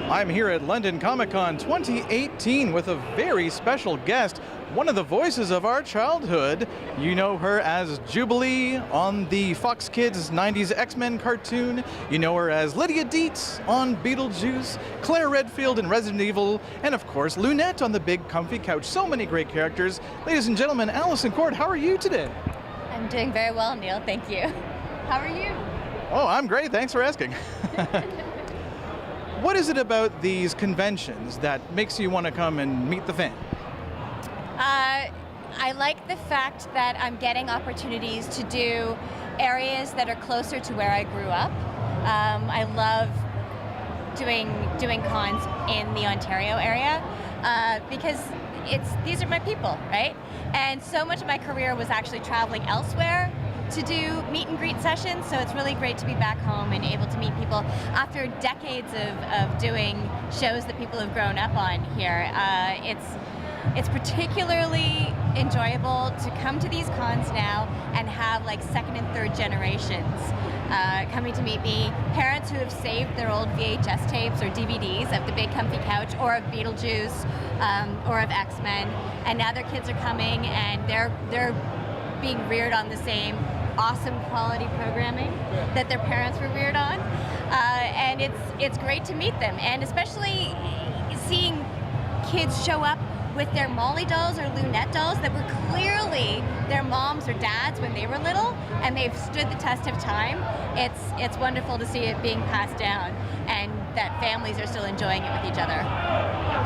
I'm here at London Comic Con 2018 with a very special guest, one of the voices of our childhood. You know her as Jubilee on the Fox Kids 90s X-Men cartoon. You know her as Lydia Dietz on Beetlejuice, Claire Redfield in Resident Evil, and of course Lunette on the Big Comfy Couch. So many great characters. Ladies and gentlemen, Alyson, how are you today? I'm doing very well, Neil. Thank you. How are you? Oh, I'm great. Thanks for asking. What is it about these conventions that makes you want to come and meet the fan? I like the fact that I'm getting opportunities to do areas that are closer to where I grew up. I love doing cons in the Ontario area because these are my people, right? And so much of my career was actually traveling elsewhere to do meet and greet sessions, so it's really great to be back home and able to meet people after decades of doing shows that people have grown up on here. It's particularly enjoyable to come to these cons now and have like second and third generations coming to meet me, parents who have saved their old VHS tapes or DVDs of the Big Comfy Couch or of Beetlejuice or of X-Men, and now their kids are coming and they're being reared on the same awesome quality programming that their parents were reared on, and it's great to meet them, and especially seeing kids show up with their Molly dolls or Lunette dolls that were clearly their moms or dads when they were little, and they've stood the test of time. It's wonderful to see it being passed down, and that families are still enjoying it with each other.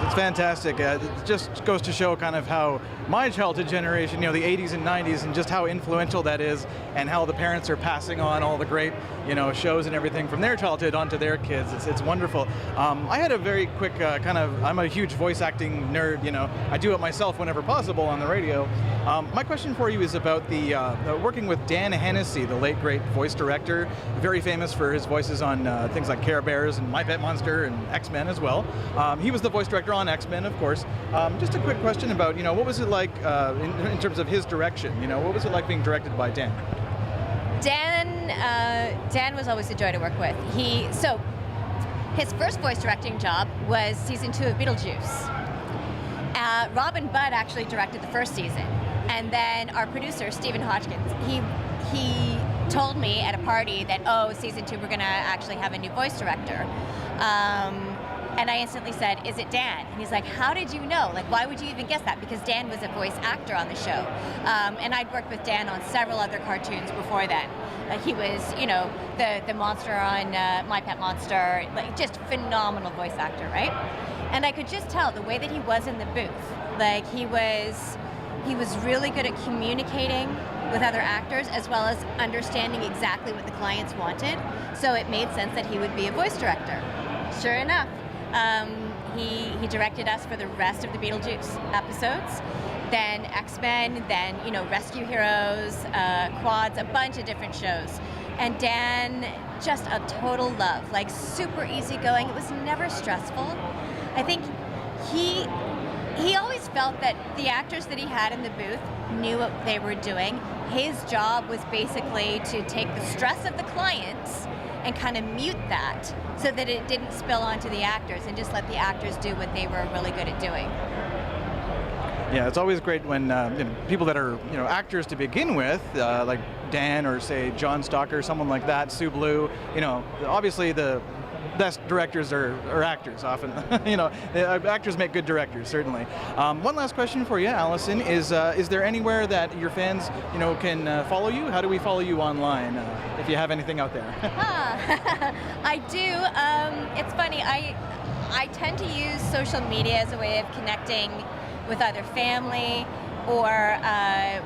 It's fantastic. It just goes to show kind of how my childhood generation, the 80s and 90s, and just how influential that is, and how the parents are passing on all the great, shows and everything from their childhood onto their kids. It's wonderful. I had a very quick I'm a huge voice acting nerd. I do it myself whenever possible on the radio. My question for you is about the working with Dan Hennessy, the late great voice director, very famous for his voices on things like Care Bears and My Pet Monster and X-Men as well. He was the voice director on X-Men, of course. Just a quick question about, what was it like in terms of his direction? What was it like being directed by Dan? Dan was always a joy to work with. His first voice directing job was season 2 of Beetlejuice. Rob and Bud actually directed the first season, and then our producer Stephen Hodgkins, he told me at a party that season 2 we're going to actually have a new voice director. And I instantly said, is it Dan? And he's like, how did you know? Like, why would you even guess that? Because Dan was a voice actor on the show. And I'd worked with Dan on several other cartoons before then. He was, the monster on My Pet Monster, like just phenomenal voice actor, right? And I could just tell the way that he was in the booth. Like, he was really good at communicating with other actors as well as understanding exactly what the clients wanted. So it made sense that he would be a voice director. Sure enough. He directed us for the rest of the Beetlejuice episodes, then X-Men, then Rescue Heroes, Quads, a bunch of different shows. And Dan, just a total love, like super easygoing. It was never stressful. I think he always felt that the actors that he had in the booth knew what they were doing. His job was basically to take the stress of the clients and kind of mute that so that it didn't spill onto the actors, and just let the actors do what they were really good at doing. Yeah, it's always great when people that are actors to begin with, like Dan or say John Stalker, someone like that, Sue Blue. Obviously the best directors are actors often. Actors make good directors, certainly. One last question for you, Alyson, is there anywhere that your fans can follow you? How do we follow you online, if you have anything out there? I do. It's funny, I tend to use social media as a way of connecting with either family or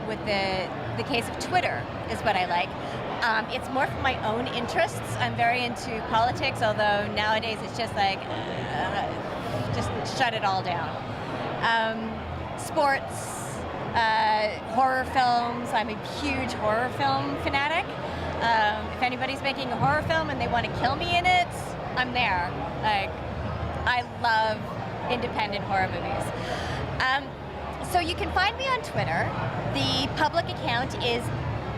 with the case of Twitter is what I like. It's more for my own interests. I'm very into politics, although nowadays it's just like, just shut it all down. Sports, horror films. I'm a huge horror film fanatic. If anybody's making a horror film and they want to kill me in it, I'm there. Like, I love independent horror movies. So you can find me on Twitter. The public account is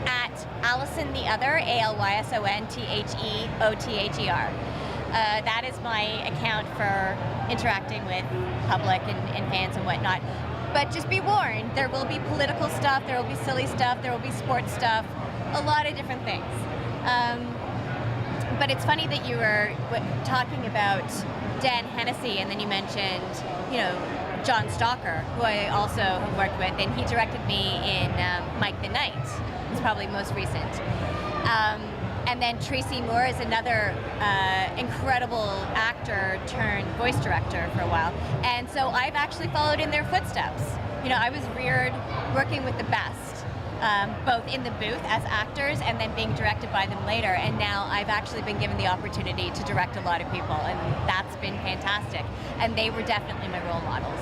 at Alyson the Other, ALYSONTHEOTHER. That is my account for interacting with public and fans and whatnot. But just be warned, there will be political stuff, there will be silly stuff, there will be sports stuff, a lot of different things. But it's funny that you were talking about Dan Hennessy, and then you mentioned, John Stalker, who I also have worked with, and he directed me in Mike the Knight. It's probably most recent. And then Tracy Moore is another incredible actor turned voice director for a while. And so I've actually followed in their footsteps. I was reared working with the best, both in the booth as actors and then being directed by them later. And now I've actually been given the opportunity to direct a lot of people, and that's been fantastic. And they were definitely my role models.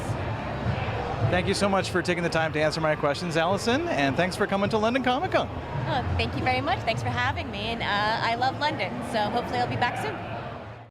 Thank you so much for taking the time to answer my questions, Alyson, and thanks for coming to London Comic Con. Oh, thank you very much. Thanks for having me, and I love London, so hopefully I'll be back soon.